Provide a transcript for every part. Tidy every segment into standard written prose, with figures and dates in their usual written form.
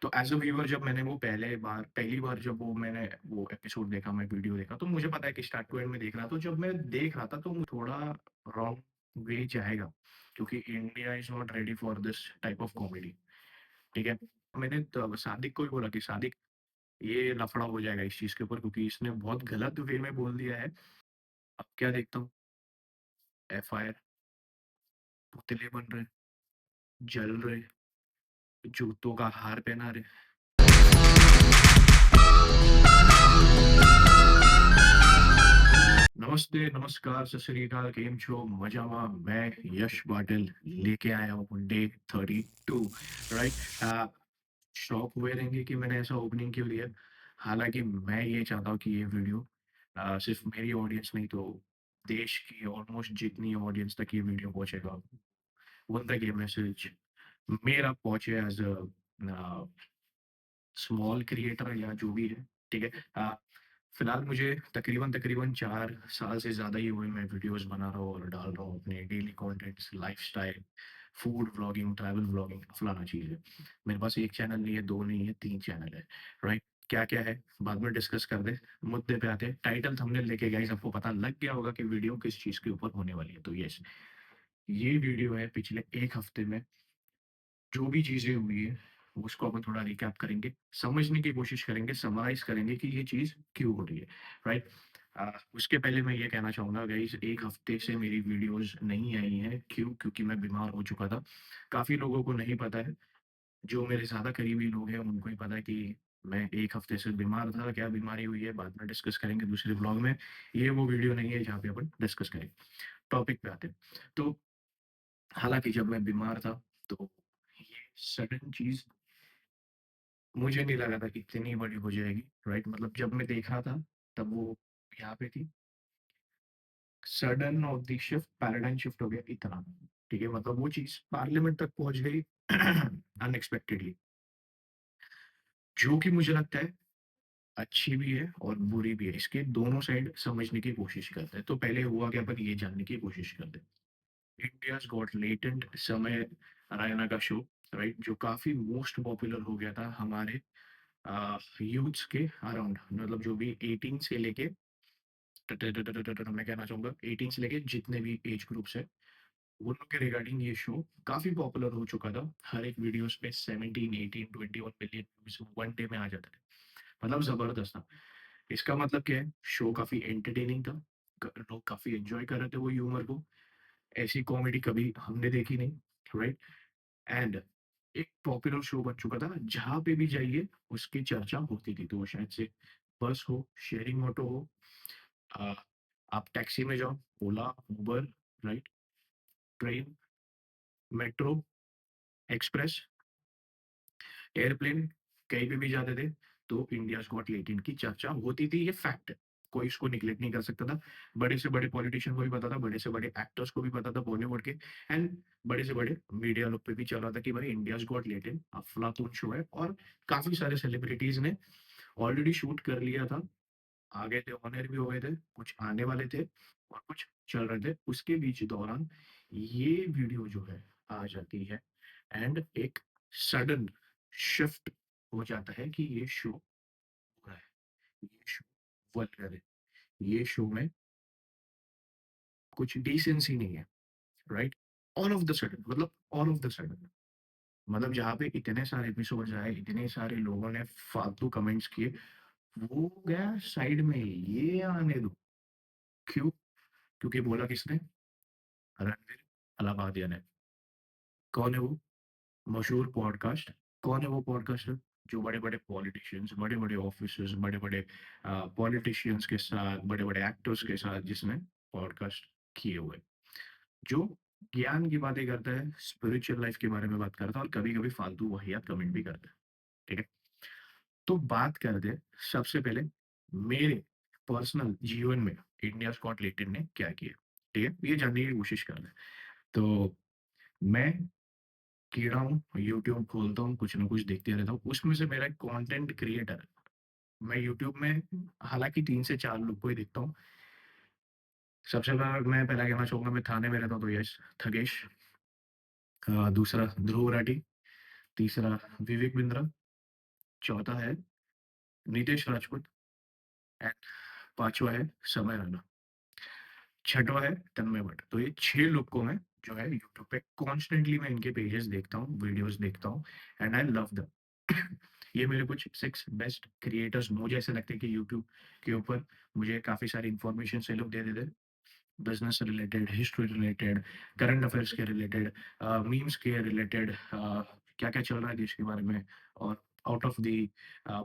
तो as a viewer जब मैंने वो पहली बार जब वो मैंने वो एपिसोड देखा, मैं वीडियो देखा, तो मुझे पता है कि स्टार्ट टू एंड में देख रहा था। तो जब मैं देख रहा था तो थोड़ा रॉन्ग वे जाएगा, क्योंकि India is not ready for this type of comedy, ठीक है? मैंने तो सादिक को भी बोला कि सादिक, ये लफड़ा हो जाएगा इस चीज़ के ऊपर, क्योंकि इसने बहुत गलत वे में बोल दिया है। अब क्या देखता हूँ, एफआईआर, पुतले बन रहे, जल रहे, जूतों का हार पहना रहे। नमस्ते, नमस्कार, सत श्री अकाल, केम छो? मजामा? मैं यश पाटिल लेके आया हूँ डे 32, राइट? शॉक हुए रहेंगे कि मैंने ऐसा ओपनिंग क्यों दिया। हालाँकि मैं ये चाहता हूँ कि ये वीडियो सिर्फ़ मेरी ऑडियंस नहीं, तो देश की ऑलमोस्ट जितनी ऑडियंस तक ये वीडियो पहुँचेगा, उन तक ये मैसेज मेरा पहुँचे एज़ अ, स्मॉल क्रिएटर या जो भी है, ठीक है? फिलहाल मुझे तकरीबन 4 साल से ज़्यादा ही हुए, मैं वीडियोज़ बना रहा हूँ और डाल रहा हूँ अपने daily contents, lifestyle, food vlogging, travel vlogging, फलाना चीज़ है। मेरे पास 1 चैनल नहीं है, 2 नहीं है, 3 चैनल है, राइट? क्या-क्या है, बाद में डिस्कस करते हैं। मुद्दे पे आते हैं। टाइटल थंबनेल देखे गाइस आपको पता लग गया होगा कि वीडियो किस चीज़ के ऊपर होने वाली है। तो यस, ये वीडियो है पिछले 1 हफ्ते में जो भी चीज़ें हुई हैं, उसको अपन थोड़ा रिकैप करेंगे, समझने की कोशिश करेंगे, समराइज़ करेंगे कि ये चीज़ क्यों हो रही है, राइट? उसके पहले मैं ये कहना चाहूँगा गाइज़, 1 हफ्ते से मेरी वीडियोज़ नहीं आई हैं, क्यों? क्योंकि मैं बीमार हो चुका था। काफ़ी लोगों को नहीं पता है, जो मेरे ज़्यादा करीबी लोग हैं, उनको ही पता है कि मैं 1 हफ्ते से बीमार था, क्या बीमारी हुई है, बाद में डिस्कस करेंगे दूसरे व्लॉग में। ये वो वीडियो नहीं है जहाँ पे अपन डिस्कस करें। टॉपिक पे आते हैं। तो हालाँकि जब मैं बीमार था, तो ये सडन चीज़ मुझे नहीं लगा था कि इतनी बड़ी हो जाएगी, राइट? मतलब जब मैं देख रहा था, तब वो यहाँ पे थी। Sudden of the shift, paradigm shift हो गया इतना, ठीक है? मतलब वो चीज़ पार्लियामेंट तक पहुँच गई अनएक्सपेक्टेडली, जो कि मुझे लगता है अच्छी भी है और बुरी भी है। इसके दोनों साइड समझने की कोशिश करते हैं। तो पहले हुआ क्या, अपन ये जानने की कोशिश करते हैं। इंडियाज़ गॉट लेटेंट समय रैना का शो, राइट? जो काफ़ी मोस्ट पॉपुलर हो गया था हमारे यूथ्स के अराउंड, मतलब जो भी 18 से लेके मैं कहना चाहूँगा 18 से लेके जितने भी एज ग्रुप्स हैं, उन लोग के रिगार्डिंग ये शो काफ़ी पॉपुलर हो चुका था। हर एक वीडियोज़ पे 17, 18, 21 मिलियन व्यूज़ वन डे में आ जाते थे। मतलब ज़बरदस्त था। इसका मतलब क्या है, शो काफ़ी एंटरटेनिंग था। क लोग काफ़ी एन्जॉय कर रहे थे वो ह्यूमर को। ऐसी कॉमेडी कभी हमने देखी नहीं, राइट? एंड एक पॉपुलर शो बन चुका था, जहाँ पे भी जाइए उसकी चर्चा होती थी। तो वो शायद से बस हो, शेयरिंग ऑटो हो, अ, आप टैक्सी में जाओ, Ola, Uber, right? Train, metro, express, airplane, कहीं पे भी जाते थे, तो इंडियाज़ गॉट लेटेंट की चर्चा होती थी, ये फैक्ट है। कोई इसको नेगलेक्ट नहीं कर सकता था। बड़े से बड़े पॉलिटिशियन को भी पता था, बड़े से बड़े एक्टर्स को भी पता था बॉलीवुड के, एंड बड़े से बड़े मीडिया लोग पे भी चल रहा था कि भाई इंडियाज़ गॉट लेटेंट अफ़लातून शो है, और काफ़ी सारे सेलिब्रिटीज़ ने ऑलरेडी शूट कर लिया था। आ गए थे, ऑनर भी हो गए थे, कुछ आने वाले थे और कुछ चल रहे थे। उसके बीच दौरान ये वीडियो जो है आ जाती है, एंड एक सडन शिफ्ट हो जाता है कि ये शो हो रहा है, ये शो वल्गर है, ये शो में कुछ डिसेंसी नहीं है, right? All of the sudden, मतलब ऑल ऑफ द सडन, मतलब जहाँ पे इतने सारे एपिसोड्स आए, इतने सारे लोगों ने फालतू कमेंट्स किए, वो गया साइड में, ये आने दो। क्यों? क्योंकि बोला किसने? रणवीर अलाहाबादिया ने। कौन है वो? मशहूर पॉडकास्ट। कौन है वो पॉडकास्टर? जो बड़े-बड़े पॉलिटिशियंस, बड़े-बड़े ऑफिसर्स, बड़े-बड़े पॉलिटिशियंस के साथ, बड़े-बड़े एक्टर्स के साथ जिसने पॉडकास्ट किए हुए। जो ज्ञान की बातें करता है, स्पिरिचुअल लाइफ के बारे में बात करता है और कभी-कभी फालतू वाहियात कमेंट भी करता है। ठीक है? तो बात करते हैं सबसे पहले मेरे पर्सनल जीवन में इंडियाज़ गॉट लेटेंट ने क्या किया। ठीक है? ये जानने की कोशिश कर रहे हैं। तो मैं कीड़ा हूँ, यूट्यूब खोलता हूँ, कुछ ना कुछ देखते रहता हूँ। उसमें से मेरा एक कंटेंट क्रिएटर है। मैं यूट्यूब में हालाँकि 3 से 4 लोग को ही देखता हूँ। सबसे मैं पहला कहना चाहूँगा, मैं थाने में रहता हूँ तो यस, थगेश, दूसरा ध्रुव राठी, तीसरा विवेक बिंद्रा, चौथा है नितेश राजपूत एंड पाँचवा है समय रैना, छठवां है तन्मय भट्ट। तो ये 6 लोग को मैं जो है यूट्यूब पे कॉन्स्टेंटली मैं इनके पेजेस देखता हूँ, वीडियोस देखता हूँ एंड आई लव देम। ये मेरे कुछ 6 बेस्ट क्रिएटर्स मुझे ऐसा लगता है कि यूट्यूब के ऊपर मुझे काफ़ी सारी इन्फॉर्मेशन से लोग दे देते हैं। बिज़नेस से related, history related, current affairs के रिलेटेड, मीम्स के रिलेटेड, क्या-क्या चल रहा है देश के बारे में और आउट ऑफ द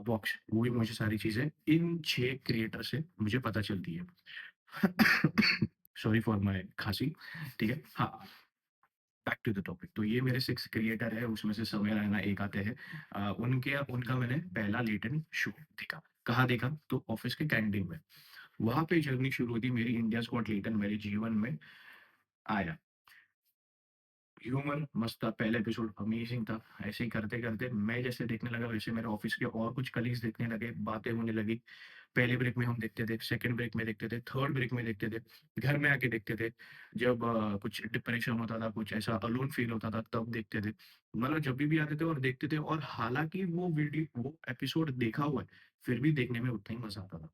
बॉक्स वो भी मुझे सारी चीज़ें इन 6 क्रिएटर से मुझे पता चलती है। सॉरी फॉर माय खाँसी, ठीक है? हाँ, बैक टू द टॉपिक। तो ये मेरे 6 क्रिएटर है, उसमें से समय रैना एक आते हैं। उनके उनका मैंने पहला लेट इन शो देखा। कहाँ देखा? तो ऑफ़िस के कैंटीन में। वहाँ पे जर्नी शुरू हुई थी मेरी इंडियाज़ गॉट टैलेंट मेरे जीवन में आया। ह्यूमर मस्त था, पहला एपिसोड अमेज़िंग था। ऐसे ही करते-करते मैं जैसे देखने लगा वैसे मेरे ऑफ़िस के और कुछ कलीग्स देखने लगे, बातें होने लगी। पहले ब्रेक में हम देखते थे, सेकंड ब्रेक में देखते थे, थर्ड ब्रेक में देखते थे, घर में आके देखते थे। जब कुछ डिप्रेशन होता था, कुछ ऐसा अलोन फ़ील होता था तब देखते थे। मतलब जभी भी आते थे और देखते थे और हालाँकि वो एपिसोड देखा हुआ है, फिर भी देखने में उतना ही मज़ा आता था।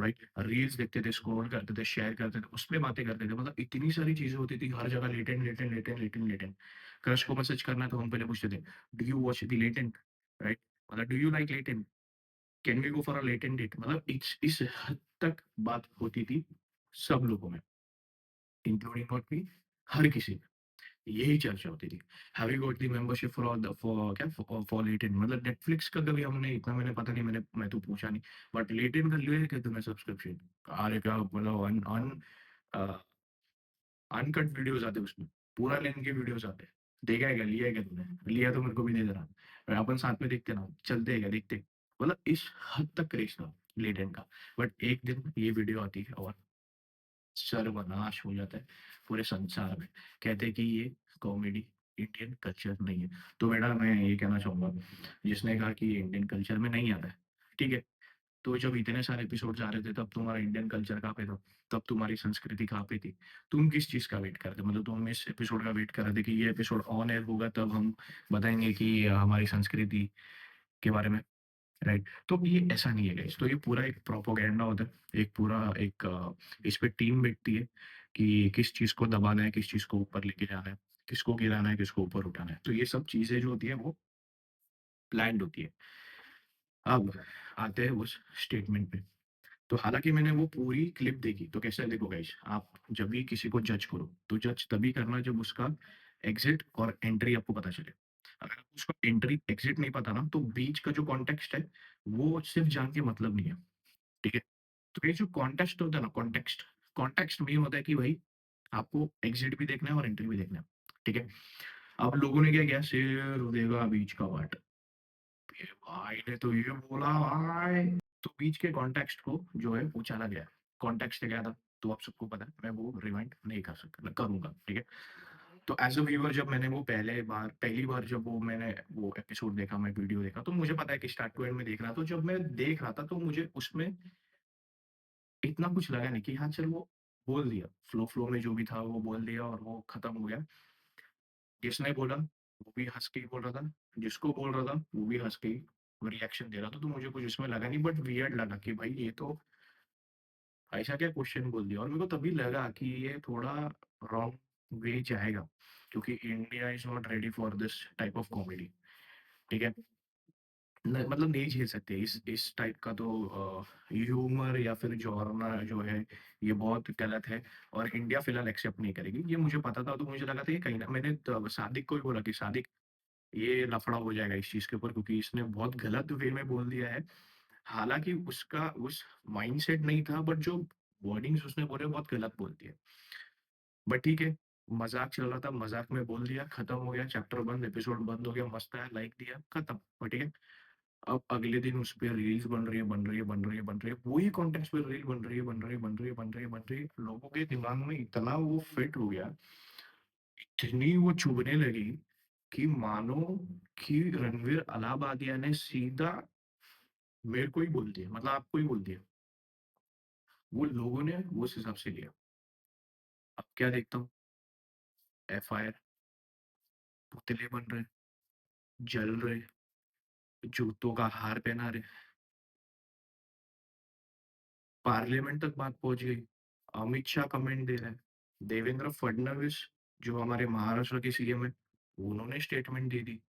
राइट? रील्स देखते थे, स्क्रॉल करते थे, शेयर करते थे, उसमें बातें करते थे। मतलब इतनी सारी चीज़ें होती थी, हर जगह Latent, Latent, Latent, Latent, Latent. Crush को मैसेज करना है तो हम पहले पूछते थे, do you watch the Latent? Right? मतलब do you like Latent? Can we go for a Latent date? मतलब इस हद तक बात होती थी सब लोगों में, इंक्लूडिंग नॉट मी, हर किसी में। यही चर्चा होती थी। Have you got the membership for क्या फॉर लेटेंट? मतलब नेटफ्लिक्स का कभी हमने इतना मैंने पता नहीं मैं तो पूछा नहीं। बट लेटेंट का लिया है क्या तूने सब्सक्रिप्शन? अरे क्या मतलब अन अन अ, अनकट वीडियोज़ आते हैं उसमें, पूरा लेंथ के वीडियोज़ आते हैं। देखा है क्या? लिया है क्या तूने? लिया तो मेरे को भी दे देना। अपन साथ में देखते ना, चलते हैं क्या? देखते हैं। मतलब इस हद तक क्रेज़ था लेटेंट का। बट एक दिन ये वीडियो आती है और सर्वनाश हो जाता है पूरे संसार में। कहते हैं कि ये कॉमेडी इंडियन कल्चर नहीं है। तो बेटा मैं ये कहना चाहूँगा, जिसने कहा कि ये इंडियन कल्चर में नहीं आता है, ठीक है? तो जब इतने सारे एपिसोड्स आ रहे थे तब तुम्हारा इंडियन कल्चर कहाँ पे था? तब तुम्हारी संस्कृति कहाँ पे थी? तुम किस चीज़ का वेट कर रहे थे? मतलब तुम इस एपिसोड का वेट कर रहे थे कि ये एपिसोड ऑन एयर होगा तब हम बताएँगे कि हमारी संस्कृति के बारे में, राइट? तो ये ऐसा नहीं है गाइस। तो ये पूरा एक प्रोपेगेंडा होता है। एक पूरा एक इस पे टीम बैठती है कि किस चीज़ को दबाना है, किस चीज़ को ऊपर लेके जाना है, किसको गिराना है, किसको ऊपर उठाना है। तो ये सब चीज़ें जो होती है वो प्लान्ड होती है। अब आते हैं उस स्टेटमेंट पे। तो हालाँकि मैंने वो पूरी क्लिप देखी, तो कैसा है देखो गाइस, आप जब भी किसी को जज करो, तो जज तभी करना जब उसका एग्ज़िट और एंट्री आपको पता चले। अगर आपको उसका एंट्री, एग्ज़िट नहीं पता ना, तो बीच का जो कॉन्टेक्स्ट है, वो सिर्फ़ जान के मतलब नहीं है, ठीक है? तो ये जो कॉन्टेक्स्ट होता है ना, कॉन्टेक्स्ट में ये होता है कि भाई आपको एग्ज़िट भी देखना है और एंट्री भी देखना है, ठीक है? अब लोगों ने क्या किया, शेर उड़ेगा बीच का पार्ट। ये भाई ने तो ये बोला भाई, तो बीच के कॉन्टेक्स्ट को जो है वो चला गया। कॉन्टेक्स्ट क्या था? तो आप सबको पता है, मैं वो रिवाइंड नहीं कर सकता, मैं करूँगा, ठीक है? तो एज़ अ व्यूअर जब मैंने वो पहली बार जब वो मैंने वो एपिसोड देखा, मैं वीडियो देखा, तो मुझे पता है कि स्टार्ट टू एंड में देख रहा था। तो जब मैं देख रहा था, तो मुझे उसमें इतना कुछ लगा नहीं कि हाँ, चल वो बोल दिया। फ्लो में जो भी था वो बोल दिया और वो खत्म हो गया। जिसने बोला, वो भी हँस के ही बोल रहा था, जिसको बोल रहा था, वो भी हँस के ही रिएक्शन दे रहा था, तो मुझे कुछ इसमें लगा नहीं, बट वियर्ड लगा कि भाई ये तो ऐसा क्या क्वेश्चन बोल दिया, और मेरे को तभी लगा कि ये थोड़ा रॉन्ग वे जाएगा, क्योंकि India is not ready for this type of comedy, ठीक है? न मतलब नहीं झेल सकते इस टाइप का तो ह्यूमर या फिर जॉनर जो है, ये बहुत गलत है और इंडिया फिलहाल एक्सेप्ट नहीं करेगी। ये मुझे पता था, तो मुझे लगा था ये कहीं न मैंने त सादिक को भी बोला कि सादिक, ये लफड़ा हो जाएगा इस चीज़ के ऊपर, क्योंकि इसने बहुत गलत वे में बोल दिया है। हालाँकि उसका उस माइंडसेट नहीं था, बट जो वर्डिंग्स उसने बोले बहुत गलत बोल दिए। बट ठीक है, मज़ाक चल रहा था, मज़ाक में बोल दिया, खत्म हो गया, चैप्टर बंद, एपिसोड बंद हो गया, मस्त आया, लाइक दिया, खत्म। बट ठीक है, अब अगले दिन उस पे रील्स बन रही है, बन रही है, बन रही है, बन रही है। वही कॉन्टेक्स्ट पे रील बन रही है, बन रही है, बन रही है, बन रही है, बन रही है। लोगों के दिमाग में इतना वो फिट हो गया, इतनी वो चुभने लगी कि मानो कि रणवीर अलाहाबादिया ने सीधा मेरे को ही बोल दिया, मतलब आपको ही बोल दिया। वो लोगों ने वो उस हिसाब से लिया। अब क्या देखता हूँ, एफआईआर, पुतले बन रहे, जल रहे, जूतों का हार पहना रहे, पार्लियामेंट तक बात पहुँच गई। अमित शाह कमेंट दे रहे हैं। देवेंद्र फडणवीस जो हमारे महाराष्ट्र के सीएम है, उन्होंने स्टेटमेंट दे दी।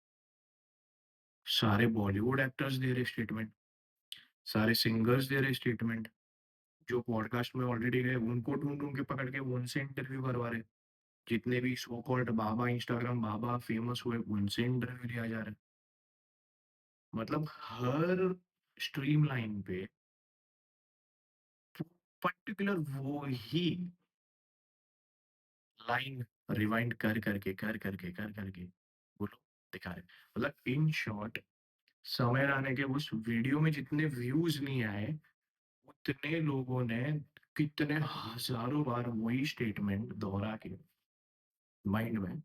सारे बॉलीवुड एक्टर्स दे रहे स्टेटमेंट, सारे सिंगर्स दे रहे स्टेटमेंट। जो पॉडकास्ट में ऑलरेडी गए उनको ढूँढ-ढूँढ के पकड़ के उनसे इंटरव्यू करवा रहे। जितने भी सो कॉल्ड बाबा, इंस्टाग्राम बाबा फेमस हुए, उनसे इंटरव्यू लिया जा रहा है। मतलब हर स्ट्रीमलाइन पे पर्टिकुलर वो ही लाइन रिवाइंड कर करके वो लोग दिखा रहे। मतलब इन शॉर्ट, समय रहने के उस वीडियो में जितने व्यूज़ नहीं आए, उतने लोगों ने कितने हज़ारों बार वही स्टेटमेंट दोहरा के माइंड में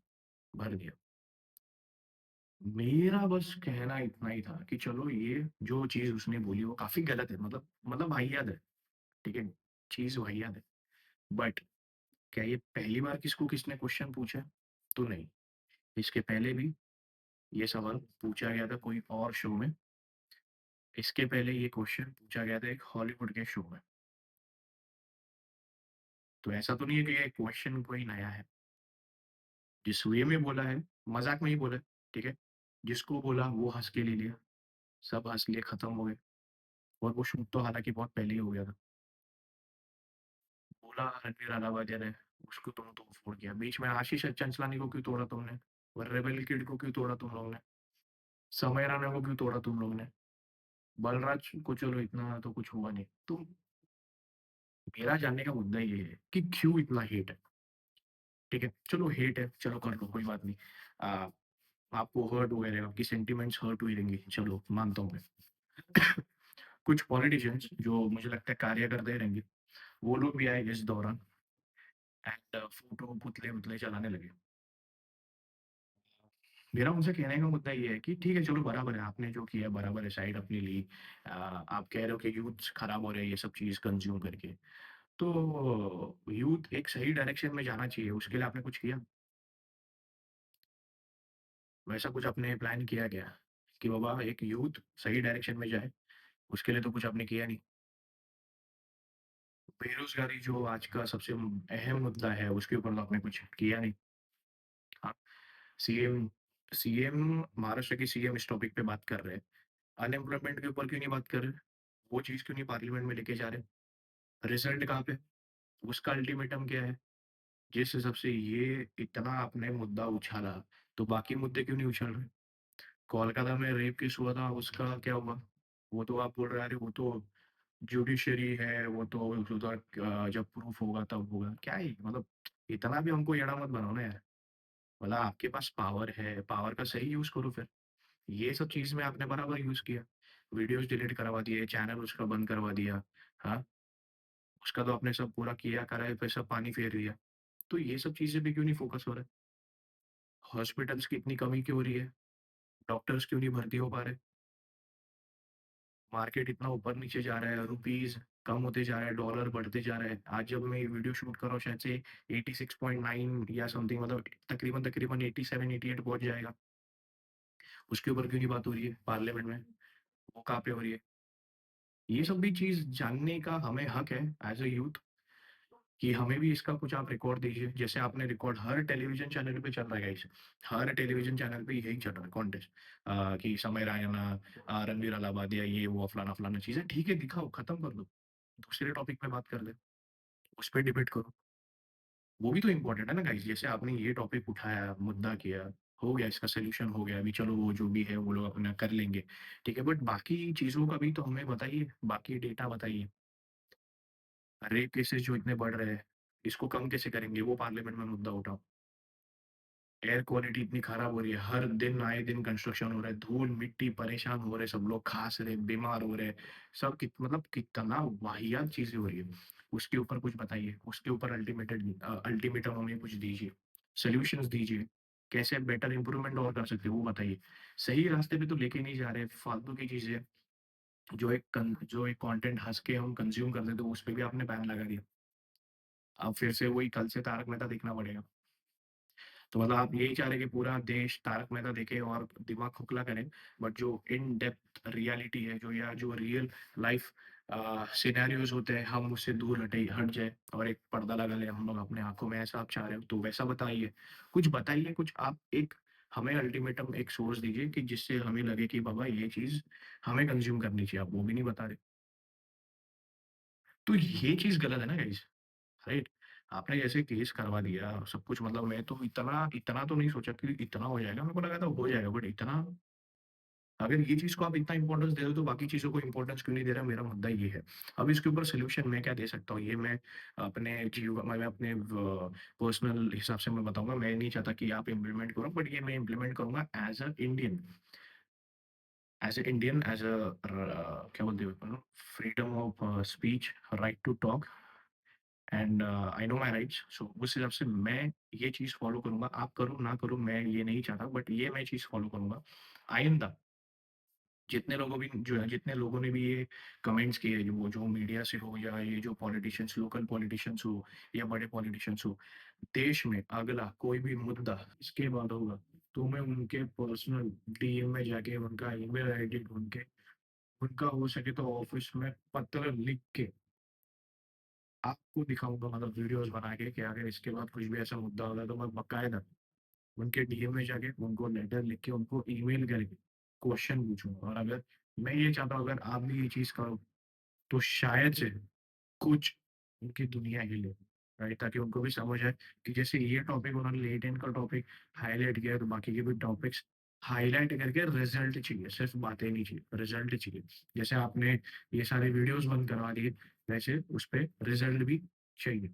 भर दिया। मेरा बस कहना इतना ही था कि चलो ये जो चीज़ उसने बोली वो काफ़ी गलत है, मतलब वाहियात है, ठीक है? चीज़ वाहियात है। बट क्या ये पहली बार किसको किसने क्वेश्चन पूछा है? तो नहीं। इसके पहले भी ये सवाल पूछा गया था कोई और शो में। इसके पहले ये क्वेश्चन पूछा गया था एक हॉलीवुड के शो में। तो ऐसा तो नहीं है कि ये क्वेश्चन कोई नया है। जिस वे में बोला है, मज़ाक में ही बोला है, ठीक है? जिसको बोला वो हँस के ले लिया, सब हँस लिए खत्म हो गए और वो शूट तो हालाँकि बहुत पहले ही हो गया था। बोला रणवीर अलाहाबादिया ने, उसको तुम तोड़ फोड़ किया। बीच में आशीष चंचलानी को क्यों तोड़ा तुमने? और रेबेल किड को क्यों तोड़ा तुम लोगों ने? समय राणा को क्यों तोड़ा तुम लोगों ने? बलराज को चलो इतना तो कुछ हुआ नहीं। तो मेरा जानने का मुद्दा ये है कि क्यों इतना हेट है? ठीक है, चलो हेट है, चलो कर लो कोई बात नहीं। अ, आपको हर्ट हुए रहेगा, आपकी सेंटिमेंट्स हर्ट हुई रहेंगी, चलो मानता हूँ मैं। कुछ पॉलिटिशियंस जो मुझे लगता है कार्य करते रहेंगे, वो लोग भी आए इस दौरान एंड फोटो पुतले-वुतले चलाने लगे। मेरा उनसे कहने का मुद्दा ये है कि ठीक है, चलो बराबर है, आपने जो किया बराबर है, साइड अपनी ली। आप कह रहे हो कि यूथ खराब हो रहे हैं ये सब चीज़ कंज़्यूम करके। तो यूथ एक सही डायरेक्शन में जाना चाहिए, उसके लिए आपने कुछ किया? वैसा कुछ आपने प्लान किया क्या? कि बाबा एक यूथ सही डायरेक्शन में जाए, उसके लिए तो कुछ आपने किया नहीं। बेरोज़गारी जो आज का सबसे अहम मुद्दा है, उसके ऊपर तो आपने कुछ किया नहीं। हाँ, सीएम सीएम महाराष्ट्र के सीएम इस टॉपिक पे बात कर रहे हैं। अनएम्प्लॉयमेंट के ऊपर क्यों नहीं बात कर रहे? वो चीज़ क्यों नहीं पार्लियामेंट में लेके जा रहे? रिज़ल्ट कहाँ पे? उसका अल्टीमेटम क्या है? जिस हिसाब से ये इतना आपने मुद्दा उछाला, तो बाकी मुद्दे क्यों नहीं उछल रहे? कोलकाता में रेप केस हुआ था, उसका क्या हुआ? वो तो आप बोल रहे हैं, अरे वो तो जुडिशरी है, वो तो उधर जब प्रूफ होगा तब होगा। क्या है मतलब, इतना भी हमको एड़ा मत बनाओ ना यार। मतलब आपके पास पावर है, पावर का सही यूज़ करो फिर। ये सब चीज़ में आपने बराबर यूज़ किया। वीडियोज़ डिलीट करवा दिए, चैनल उसका बंद करवा दिया। हाँ, उसका तो आपने सब पूरा किया करा है, फिर सब पानी फेर दिया। तो ये सब चीज़ें पे क्यों नहीं फ़ोकस हो रहा है? हॉस्पिटल्स की इतनी कमी क्यों हो रही है? डॉक्टर्स क्यों नहीं भर्ती हो पा रहे? मार्केट इतना ऊपर-नीचे जा रहा है, रुपीज़ कम होते जा रहा है, डॉलर बढ़ते जा रहा है। आज जब मैं ये वीडियो शूट कर रहा हूँ शायद से 86.9 या समथिंग, मतलब तकरीबन-तकरीबन 87-88 पहुँच जाएगा। उसके ऊपर क्यों नहीं बात हो रही है पार्लियामेंट में? वो कहाँ पे हो रही है? ये सब भी चीज़ जानने का हमें हक है एज़ अ यूथ कि हमें भी इसका कुछ आप रिकॉर्ड दीजिए। जैसे आपने रिकॉर्ड हर टेलीविज़न चैनल पे चल रहा है गाइस। हर टेलीविज़न चैनल पे यही चल रहा है कॉन्टेस्ट, कि समय रैना, रणवीर अलाहाबादिया, ये वो फलाना-फलाना चीज़ें। ठीक है, दिखाओ, खत्म कर दो। दूसरे टॉपिक पे बात कर लें, उस पे डिबेट करो। वो भी तो इम्पोर्टेंट है ना गाइस। जैसे आपने ये टॉपिक उठाया, मुद्दा किया, हो गया, इसका सॉल्यूशन हो गया। अभी चलो वो जो भी है वो लोग अपना कर लेंगे, ठीक है? बट बाकी चीज़ों का भी तो हमें बताइए, बाकी डेटा बताइए। रेप केसेस जो इतने बढ़ रहे हैं, इसको कम कैसे करेंगे? वो पार्लियामेंट में मुद्दा उठाओ। एयर क्वालिटी इतनी खराब हो रही है, हर दिन आए दिन कंस्ट्रक्शन हो रहा है, धूल-मिट्टी, परेशान हो रहे हैं सब लोग, खास रहे, बीमार हो रहे हैं। सब मतलब कितना वाहियात चीज़ें हो रही है। उसके ऊपर कुछ बताइए, उसके ऊपर अल्टीमेटम हमें कुछ दीजिए, सॉल्यूशंस दीजिए। कैसे बेटर इम्प्रूवमेंट और कर सकते हैं वो बताइए। सही रास्ते पे तो लेके नहीं जा रहे, फालतू की चीज़ें जो एक कंटेंट हँस के हम कंज़्यूम करते थे, उस पे भी आपने बैन लगा दिया। अब फिर से वही कल से तारक मेहता देखना पड़ेगा। तो मतलब आप यही चाह रहे हैं कि पूरा देश तारक मेहता देखे और दिमाग खोखला करे, बट जो इन डेप्थ रियलिटी है, जो या जो रियल लाइफ सिनेरियोज़ होते हैं, हम उससे दूर हट जाए और एक पर्दा लगा लें हम लोग अपने आँखों में, ऐसा आप चाह रहे हो? तो वैसा बताइए। कुछ बताइए, कुछ आप एक हमें अल्टीमेटम एक सोर्स दीजिए कि जिससे हमें लगे कि बाबा ये चीज़ हमें कंज़्यूम करनी चाहिए, आप वो भी नहीं बता रहे। तो ये चीज़ गलत है ना गाइज़, राइट? आपने जैसे केस करवा दिया सब कुछ, मतलब मैं तो इतना इतना तो नहीं सोचा कि इतना हो जाएगा, मेरे को लगा था हो जाएगा, बट इतना अगर ये चीज़ को आप इतना इम्पोर्टेंस दे रहे हो तो बाकी चीज़ों को इम्पोर्टेंस क्यों नहीं दे रहा, मेरा मुद्दा ये है। अब इसके ऊपर सॉल्यूशन मैं क्या दे सकता हूँ, ये मैं मैं अपने पर्सनल हिसाब से मैं बताऊँगा। मैं नहीं चाहता कि आप इम्प्लीमेंट करो, बट ये मैं इम्प्लीमेंट करूँगा एज़ अ इंडियन, क्या बोलते हैं उसको, freedom of speech, right to talk and I know my rights. So उस हिसाब से मैं ये चीज़ फ़ॉलो करूँगा। आप करो ना करो मैं ये नहीं चाहता, बट ये मैं चीज़ फ़ॉलो करूँगा। आइंदा जितने लोगों ने भी ये कमेंट्स किए, जो वो जो मीडिया से हो या ये जो पॉलिटिशियंस, लोकल पॉलिटिशियंस हो या बड़े पॉलिटिशियंस हो, देश में अगला कोई भी मुद्दा इसके बाद होगा, तो मैं उनके पर्सनल डीएम में जाके उनका ईमेल आईडी ढूँढ के, उनका हो सके तो ऑफ़िस में पत्र लिख के आपको दिखाऊँगा, मतलब वीडियोज़ बना के कि अगर इसके बाद कुछ भी ऐसा मुद्दा होगा तो मैं बाकायदा उनके डीएम में जाके उनको लेटर लिख के उनको ईमेल करके क्वेश्चन पूछूँगा। और अगर मैं ये चाहता हूँ, अगर आप भी ये चीज़ करो तो शायद से कुछ उनकी दुनिया हिले, राइट? ताकि उनको भी समझ आए कि जैसे ये टॉपिक उन्होंने लेटेंट का टॉपिक हाइलाइट किया है, तो बाकी के भी टॉपिक्स हाइलाइट करके रिजल्ट चाहिए, सिर्फ़ बातें नहीं चाहिए, रिजल्ट चाहिए। जैसे आपने ये सारे वीडियोज़ बंद करवा दिए, वैसे उस पे रिजल्ट भी चाहिए।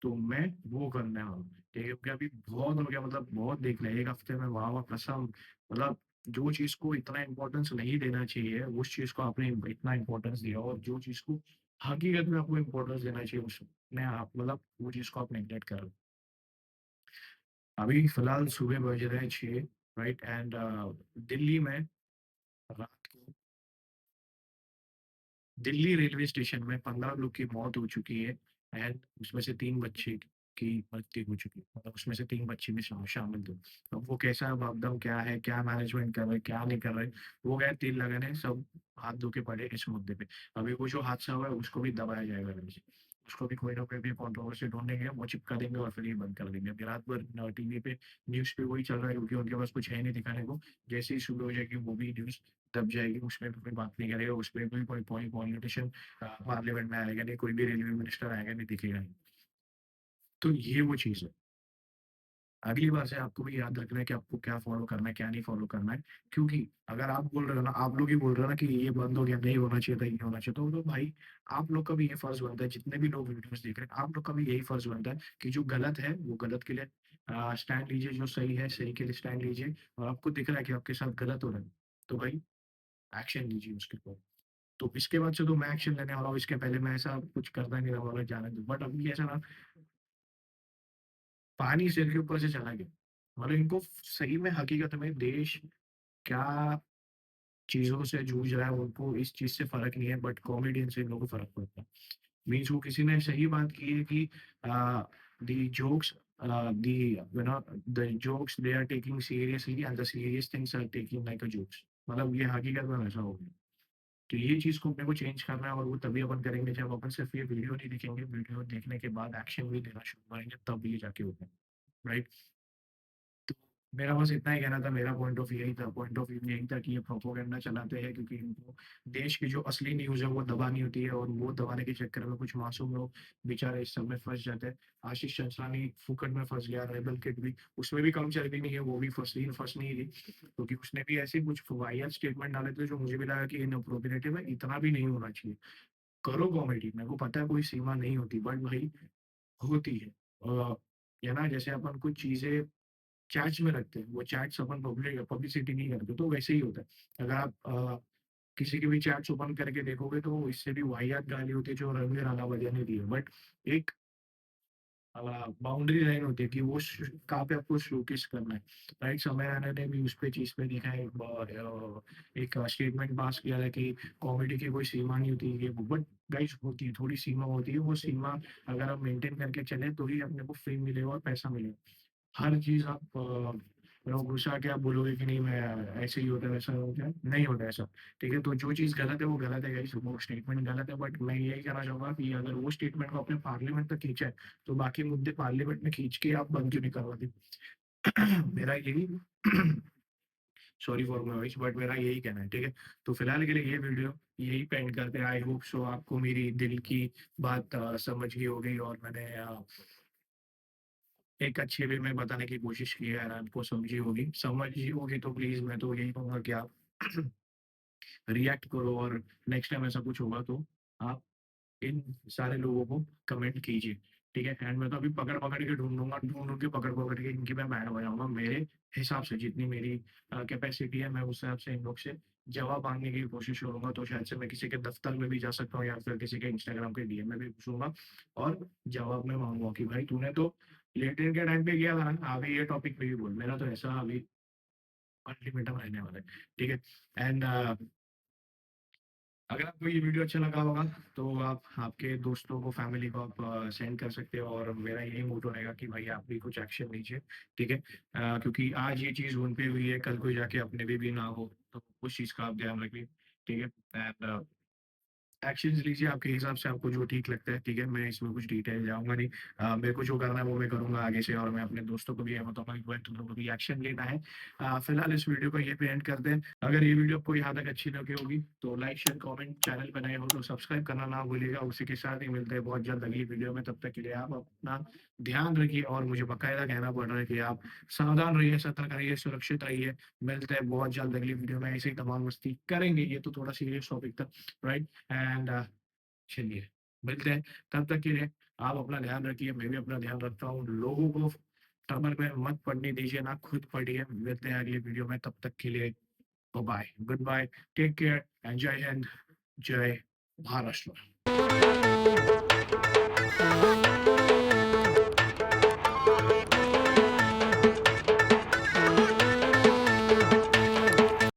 तो मैं वो करने वाला हूँ, ठीक है? क्योंकि अभी बहुत हो गया, मतलब बहुत देख लिया, 1 हफ्ते में वाह-वाह कसम, मतलब जो चीज़ को इतना इम्पोर्टेंस नहीं देना चाहिए, उस चीज़ को आपने इतना इम्पोर्टेंस दिया, और जो चीज़ को हकीकत में आपको इम्पोर्टेंस देना चाहिए उसमें आप, मतलब वो चीज़ को आप नेगलेक्ट कर रहे हो। अभी फिलहाल सुबह बज रहे हैं 6, राइट? एंड दिल्ली में रात को दिल्ली रेलवे स्टेशन में 15 लोग की मौत हो चुकी है एंड उसमें से 3 बच्चे की मृत्यु हो चुकी है। मतलब उसमें से 3 बच्चे भी शामिल थे। अब वो कैसा भागदौड़ क्या है, क्या मैनेजमेंट कर रहे हैं, क्या नहीं कर रहे हैं, वो गए तेल लगाने, सब हाथ धो के पड़े इस मुद्दे पे। अभी वो जो हादसा हुआ है उसको भी दबाया जाएगा अभी से। उसको भी कोई ना कोई भी कंट्रोवर्सी ढूँढेंगे, वो चिपका देंगे और फिर ये बंद कर देंगे। अभी रात भर टीवी पे न्यूज़ पे वही चल रहा है, क्योंकि उनके पास कुछ है नहीं दिखाने को। जैसे ही सुबह हो जाएगी वो भी न्यूज़ दब जाएगी, उसमें भी कोई बात नहीं करेगा, उसमें भी कोई कोई पॉलिटिशियन पार्लियामेंट में आएगा नहीं, कोई भी रेलवे मिनिस्टर आएगा नहीं, दिखेगा नहीं। तो ये वो चीज़ है। अगली बार से आपको भी याद रखना है कि आपको क्या फ़ॉलो करना है, क्या नहीं फ़ॉलो करना है। क्योंकि अगर आप बोल रहे हो ना, आप लोग ही बोल रहे हो ना कि ये बंद हो गया, नहीं होना चाहिए था, ये होना चाहिए, तो भाई आप लोग का भी ये फ़र्ज़ बनता है, जितने भी लोग वीडियोज़ देख रहे हैं, आप लोग का भी यही फ़र्ज़ बनता है कि जो गलत है, वो गलत के लिए स्टैंड लीजिए, जो सही है, सही के लिए स्टैंड लीजिए, और आपको दिख रहा है कि आपके साथ गलत हो रहा है, तो भाई एक्शन लीजिए उसके ऊपर। तो इसके बाद से तो मैं एक्शन लेने वाला हूँ, इसके पहले मैं ऐसा कुछ करता नहीं रहा, जाने दो। बट अभी ऐसा ना, पानी सिर के ऊपर से चला गया। मतलब इनको सही में हकीकत में देश क्या चीज़ों से जूझ रहा है, उनको इस चीज़ से फ़र्क नहीं है, बट कॉमेडियन से इन लोगों को फ़र्क पड़ता है। मीन्स वो किसी ने सही बात की है कि uh, the jokes the you know the jokes they are taking seriously and the serious things are taking like a jokes. मतलब ये हकीकत में वैसा हो गया। तो ये चीज़ को अपने को चेंज करना है, और वो तभी अपन करेंगे जब अपन सिर्फ़ ये वीडियो नहीं देखेंगे, वीडियो देखने के बाद एक्शन भी लेना शुरू करेंगे, तब ये जाके होगा, राइट? तो मेरा बस इतना ही कहना था, मेरा पॉइंट ऑफ व्यू यही था कि ये प्रोपेगेंडा चलाते हैं, क्योंकि इनको देश की जो असली न्यूज़ है वो दबानी होती है, और वो दबाने के चक्कर में कुछ मासूम लोग बेचारे इस सब में फँस जाते हैं। आशीष चंचलानी फूकट में फँस गया, रेबल किड भी, उसमें भी कम चर्बी नहीं है, वो भी फँस नहीं रही, क्योंकि उसने भी ऐसे कुछ वाहियात स्टेटमेंट डाले थे जो मुझे भी लगा कि इनअप्रोप्रिएट है, इतना भी नहीं होना चाहिए। करो कॉमेडी, मेरे को पता है कोई सीमा नहीं होती, बट भाई होती है। ये ना, जैसे अपन कुछ चीज़ें चैट्स में रखते हैं, वो चैट्स अपन पब्लिसिटी नहीं करते, तो वैसे ही होता है। अगर आप किसी के भी चैट्स ओपन करके देखोगे तो इससे भी वाहियात गाली होती है जो रणवीर अलावलिया ने दी है। बट एक बाउंड्री लाइन होती है कि वो कहाँ पे आपको शोकेस करना है, राइट? समय रैना ने भी उस पे चीज़ पे देखा है, एक स्टेटमेंट पास किया है कि कॉमेडी की कोई सीमा नहीं होती है, बट गाइस होती है, थोड़ी सीमा होती है, वो सीमा अगर आप मेंटेन करके चले तो ही अपने को फेम मिलेगा और पैसा मिलेगा। हर चीज़ आप घुसा के आप बोलोगे कि नहीं मैं ऐसे ही होता है, वैसा होता है, नहीं होता है ऐसा, ठीक है? तो जो चीज़ गलत है वो गलत है गाइस, वो स्टेटमेंट गलत है, बट मैं यही कहना चाहूँगा कि अगर वो स्टेटमेंट को आपने पार्लियामेंट तक खींचा है, तो बाकी मुद्दे पार्लियामेंट में खींच के आप बंद क्यों नहीं करवाते? मेरा यही sorry for my voice, but मेरा यही कहना है, ठीक है? तो फिलहाल के लिए ये वीडियो यही पे एंड करते हैं। आई होप सो आपको मेरी दिल की बात समझ गई होगी और मैंने एक अच्छे वे में बताने की कोशिश की है और आपको समझी होगी तो प्लीज़ मैं तो यही कहूँगा कि आप रिएक्ट करो और नेक्स्ट टाइम ऐसा कुछ होगा तो आप इन सारे लोगों को कमेंट कीजिए, ठीक है? एंड मैं तो अभी पकड़-पकड़ के ढूँढूँगा, ढूँढ-ढूँढ के पकड़-पकड़ के इनकी मैं बैंड बजाऊँगा। मेरे हिसाब से जितनी मेरी कैपेसिटी है, मैं उस हिसाब से इन लोग से जवाब माँगने की कोशिश करूँगा। तो शायद से मैं किसी के दफ़्तर में भी जा सकता हूँ या फिर किसी के इंस्टाग्राम के डीएम में भी घुसूँगा और जवाब में माँगूँगा कि भाई तूने तो लेटरिन के टाइम पे किया था ना, अभी ये टॉपिक पे भी बोल। मेरा तो ऐसा अभी अल्टीमेटम रहने वाला है, ठीक है? एंड अगर आपको ये वीडियो अच्छा लगा होगा तो आप आपके दोस्तों को, फैमिली को आप सेंड कर सकते हो और मेरा यही मोटो रहेगा कि भाई आप भी कुछ एक्शन लीजिए, ठीक है? क्योंकि आज ये चीज़ उन पे हुई है, कल को जाके अपने पे भी ना हो, तो उस चीज़ का आप ध्यान रखिए, ठीक है? एंड एक्शंस लीजिए आपके हिसाब से आपको जो ठीक लगता है, ठीक है? मैं इसमें कुछ डिटेल जाऊँगा नहीं। मेरे को जो करना है वो मैं करूँगा आगे से और मैं अपने दोस्तों को भी ये बताऊँगा कि भाई तुम लोगों को भी एक्शन लेना है। फिलहाल इस वीडियो को यहीं पे एंड करते हैं। अगर ये वीडियो आपको यहाँ तक अच्छी लगी होगी तो लाइक, शेयर, कमेंट, चैनल पे नए हो तो सब्सक्राइब करना ना भूलिएगा। उसी के साथ ही मिलते हैं बहुत जल्द अगली वीडियो में। तब तक के लिए आप अपना ध्यान रखिए और मुझे बाकायदा कहना पड़ रहा है कि आप सावधान रहिए, सतर्क रहिए, सुरक्षित रहिए। मिलते हैं बहुत जल्द अगली वीडियो में, ऐसे ही धमाल मस्ती करेंगे। ये तो थोड़ा सीरियस टॉपिक था, राइट? एंड चलिए, मिलते हैं, तब तक के लिए आप अपना ध्यान रखिए, मैं भी अपना ध्यान रखता हूँ। लोगों को ट्रबल में मत पड़ने दीजिए, ना खुद पड़िए। मिलते हैं अगली वीडियो में, तब तक के लिए bye, good bye, take care and जय हिंद, जय महाराष्ट्र।